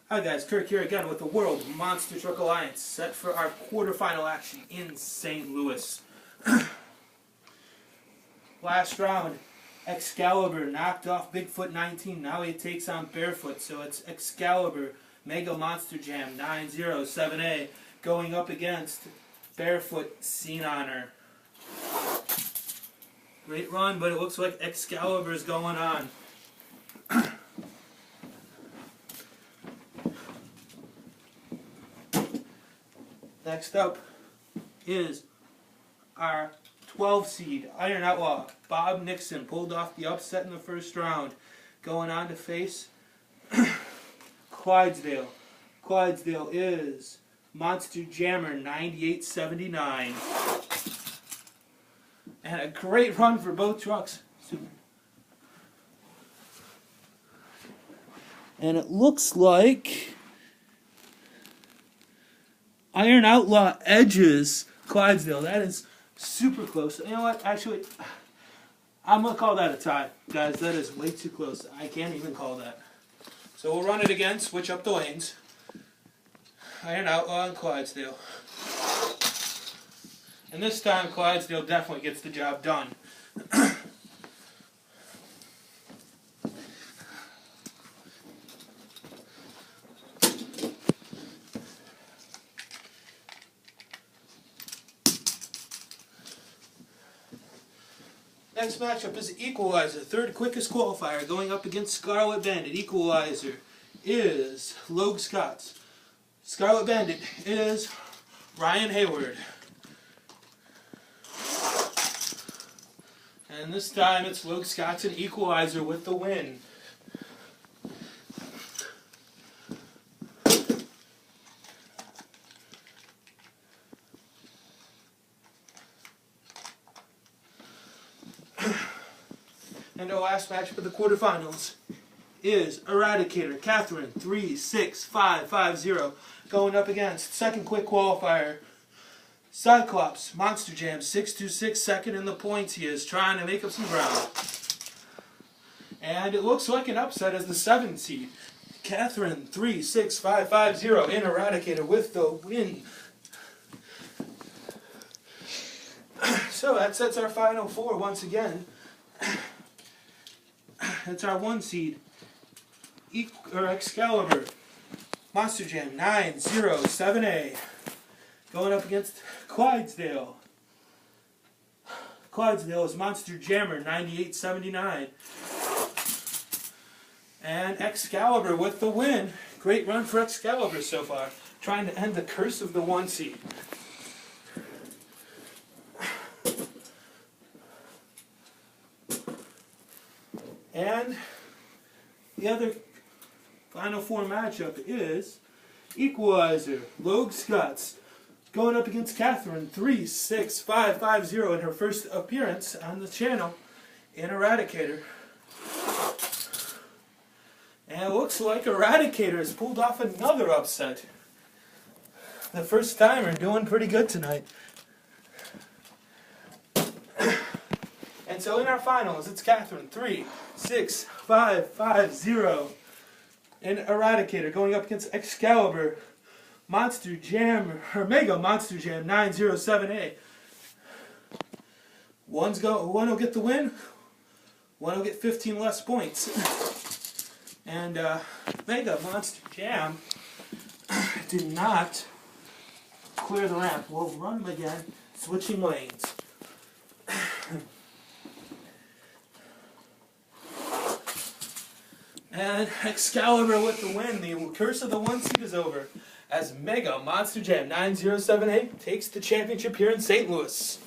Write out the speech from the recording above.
Hi guys, Kirk here again with the World Monster Truck Alliance, set for our quarterfinal action in St. Louis. Last round, Excalibur knocked off Bigfoot 19, now he takes on Barefoot, so it's Excalibur, Mega Monster Jam 907A, going up against Barefoot Cenonner. Great run, but it looks like Excalibur's going on. Next up is our 12 seed, Iron Outlaw. Bob Nickson pulled off the upset in the first round. Going on to face Clydesdale. Clydesdale is MonsterJammer 9879. And a great run for both trucks. And it looks like Iron Outlaw edges Clydesdale. That is super close. You know what? Actually, I'm going to call that a tie. Guys, that is way too close. I can't even call that. So we'll run it again, switch up the lanes. Iron Outlaw and Clydesdale. And this time, Clydesdale definitely gets the job done. Next matchup is Equalizer, third quickest qualifier, going up against Scarlett Bandit. Equalizer is Logscots. Scarlett Bandit is Ryan Hayward. And this time it's Logscots and Equalizer with the win. And our last matchup of the quarterfinals is Eradicator, Katherine 36550, going up against second quick qualifier, Cyclops, Monster Jam 626, second in the points. He is trying to make up some ground. And it looks like an upset as the 7 seed, Katherine 36550 in Eradicator with the win. So that sets our final four once again. It's our 1 seed, Excalibur, Monster Jam 907A, going up against Clydesdale. Clydesdale is MonsterJammer 9879. And Excalibur with the win. Great run for Excalibur so far, trying to end the curse of the 1 seed. And the other final four matchup is Equalizer, Logscots, going up against Katherine 36550 in her first appearance on the channel in Eradicator. And it looks like Eradicator has pulled off another upset. The first timer doing pretty good tonight. And so in our finals, it's Katherine 36550 in Eradicator going up against Excalibur, Monster Jam, or Mega Monster Jam 907A. One will get the win, one will get 15 less points. And Mega Monster Jam did not clear the ramp. We'll run them again, switching lanes. And Excalibur with the win. The curse of the 1 seed is over as Mega Monster Jam 907A takes the championship here in St. Louis.